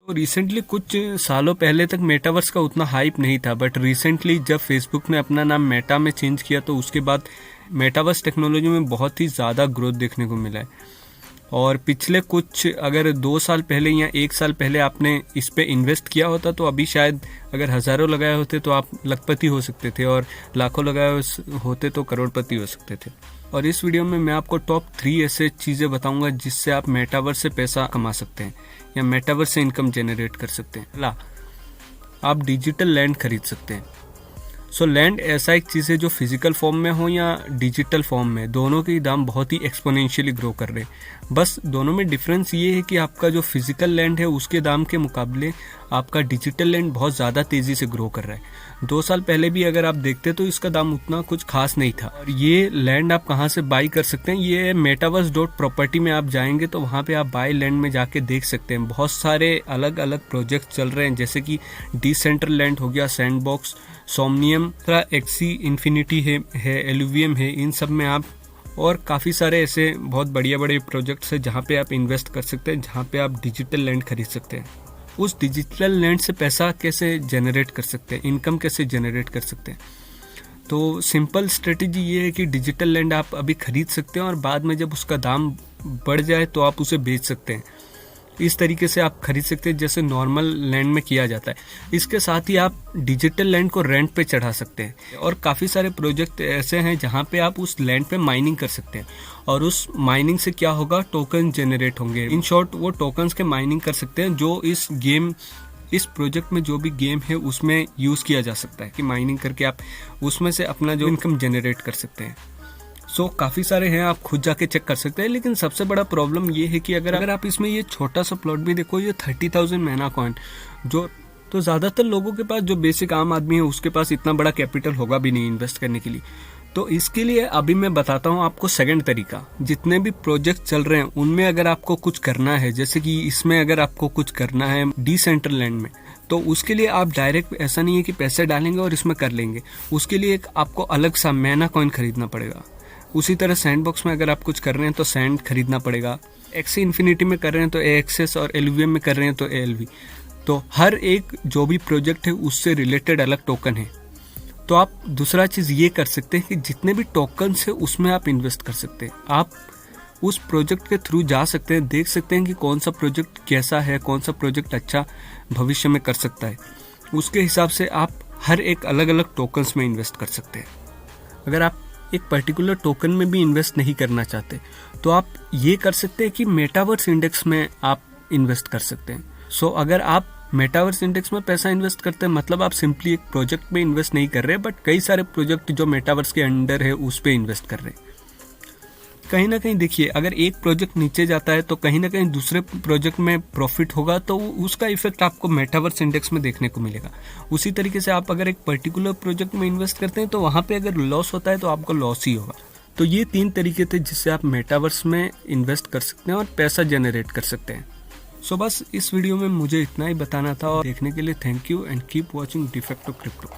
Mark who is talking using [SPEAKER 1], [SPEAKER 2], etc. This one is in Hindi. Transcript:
[SPEAKER 1] तो रिसेंटली कुछ सालों पहले तक मेटावर्स का उतना हाइप नहीं था, बट रिसेंटली जब फेसबुक ने अपना नाम मेटा में चेंज किया तो उसके बाद मेटावर्स टेक्नोलॉजी में बहुत ही ज़्यादा ग्रोथ देखने को मिला है। और पिछले कुछ अगर 2 साल पहले या 1 साल पहले आपने इस पे इन्वेस्ट किया होता तो अभी शायद अगर हज़ारों लगाए होते तो आप लखपति हो सकते थे, और लाखों लगाए होते तो करोड़पति हो सकते थे। और इस वीडियो में मैं आपको टॉप 3 ऐसे चीज़ें बताऊंगा जिससे आप मेटावर्स से पैसा कमा सकते हैं या मेटावर्स से इनकम जनरेट कर सकते हैं। पहला, आप डिजिटल लैंड खरीद सकते हैं। सो लैंड ऐसा एक चीज़ है जो फिजिकल फॉर्म में हो या डिजिटल फॉर्म में, दोनों के दाम बहुत ही एक्सपोनेंशियली ग्रो कर रहे हैं। बस दोनों में डिफरेंस ये है कि आपका जो फिजिकल लैंड है उसके दाम के मुकाबले आपका डिजिटल लैंड बहुत ज़्यादा तेज़ी से ग्रो कर रहा है। 2 साल पहले भी अगर आप देखते तो इसका दाम उतना कुछ खास नहीं था। और ये लैंड आप कहाँ से बाई कर सकते हैं, ये metaverse.property में आप जाएंगे तो वहाँ पे आप बाई लैंड में जाके देख सकते हैं। बहुत सारे अलग अलग प्रोजेक्ट चल रहे हैं, जैसे कि डिसेंट्रलैंड हो गया, सैंडबॉक्स, सोमनियम, एक्सी इन्फिनिटी है, एलुवियम है, इन सब में आप, और काफ़ी सारे ऐसे बहुत बढ़िया बड़े प्रोजेक्ट्स हैं जहाँ पे आप इन्वेस्ट कर सकते हैं, जहाँ पे आप डिजिटल लैंड खरीद सकते हैं। उस डिजिटल लैंड से पैसा कैसे जनरेट कर सकते हैं, इनकम कैसे जनरेट कर सकते हैं। तो सिंपल स्ट्रेटेजी ये है कि डिजिटल लैंड आप अभी खरीद सकते हैं और बाद में जब उसका दाम बढ़ जाए तो आप उसे बेच सकते हैं। इस तरीके से आप खरीद सकते हैं जैसे नॉर्मल लैंड में किया जाता है। इसके साथ ही आप डिजिटल लैंड को रेंट पे चढ़ा सकते हैं, और काफ़ी सारे प्रोजेक्ट ऐसे हैं जहां पे आप उस लैंड पे माइनिंग कर सकते हैं, और उस माइनिंग से क्या होगा, टोकन जनरेट होंगे। इन शॉर्ट वो टोकन्स के माइनिंग कर सकते हैं जो इस प्रोजेक्ट में जो भी गेम है उसमें यूज़ किया जा सकता है, कि माइनिंग करके आप उसमें से अपना जो इनकम जनरेट कर सकते हैं। काफ़ी सारे हैं, आप खुद जाके चेक कर सकते हैं। लेकिन सबसे बड़ा प्रॉब्लम ये है कि अगर आप इसमें ये छोटा सा प्लॉट भी देखो, ये 30,000 मैना कॉइन, जो तो ज़्यादातर लोगों के पास, जो बेसिक आम आदमी है उसके पास इतना बड़ा कैपिटल होगा भी नहीं इन्वेस्ट करने के लिए। तो इसके लिए अभी मैं बताता हूँ आपको सेकंड तरीका। जितने भी प्रोजेक्ट चल रहे हैं उनमें अगर आपको कुछ करना है, जैसे कि इसमें अगर आपको कुछ करना है डिसेंट्रलैंड में, तो उसके लिए आप डायरेक्ट, ऐसा नहीं है कि पैसे डालेंगे और इसमें कर लेंगे, उसके लिए एक आपको अलग सा मैना कॉइन खरीदना पड़ेगा। उसी तरह सैंडबॉक्स में अगर आप कुछ कर रहे हैं तो सैंड खरीदना पड़ेगा, एक्सी इन्फिनिटी में कर रहे हैं तो एक्सेस, और एलवीएम में कर रहे हैं तो एलवी। तो हर एक जो भी प्रोजेक्ट है उससे रिलेटेड अलग टोकन है। तो आप दूसरा चीज़ ये कर सकते हैं कि जितने भी टोकन्स है उसमें आप इन्वेस्ट कर सकते हैं। आप उस प्रोजेक्ट के थ्रू जा सकते हैं, देख सकते हैं कि कौन सा प्रोजेक्ट कैसा है, कौन सा प्रोजेक्ट अच्छा भविष्य में कर सकता है। उसके हिसाब से आप हर एक अलग अलग टोकन्स में इन्वेस्ट कर सकते हैं। अगर आप एक पर्टिकुलर टोकन में भी इन्वेस्ट नहीं करना चाहते तो आप ये कर सकते हैं कि मेटावर्स इंडेक्स में आप इन्वेस्ट कर सकते हैं। अगर आप मेटावर्स इंडेक्स में पैसा इन्वेस्ट करते हैं, मतलब आप सिंपली एक प्रोजेक्ट में इन्वेस्ट नहीं कर रहे, बट कई सारे प्रोजेक्ट जो मेटावर्स के अंडर है उस पे इन्वेस्ट कर रहे हैं। कहीं ना कहीं देखिए, अगर एक प्रोजेक्ट नीचे जाता है तो कहीं ना कहीं दूसरे प्रोजेक्ट में प्रॉफिट होगा, तो उसका इफेक्ट आपको मेटावर्स इंडेक्स में देखने को मिलेगा। उसी तरीके से आप अगर एक पर्टिकुलर प्रोजेक्ट में इन्वेस्ट करते हैं तो वहाँ पे अगर लॉस होता है तो आपको लॉस ही होगा। तो ये 3 तरीके थे जिससे आप मेटावर्स में इन्वेस्ट कर सकते हैं और पैसा जनरेट कर सकते हैं। बस इस वीडियो में मुझे इतना ही बताना था, और देखने के लिए thank you and keep watching de facto crypto.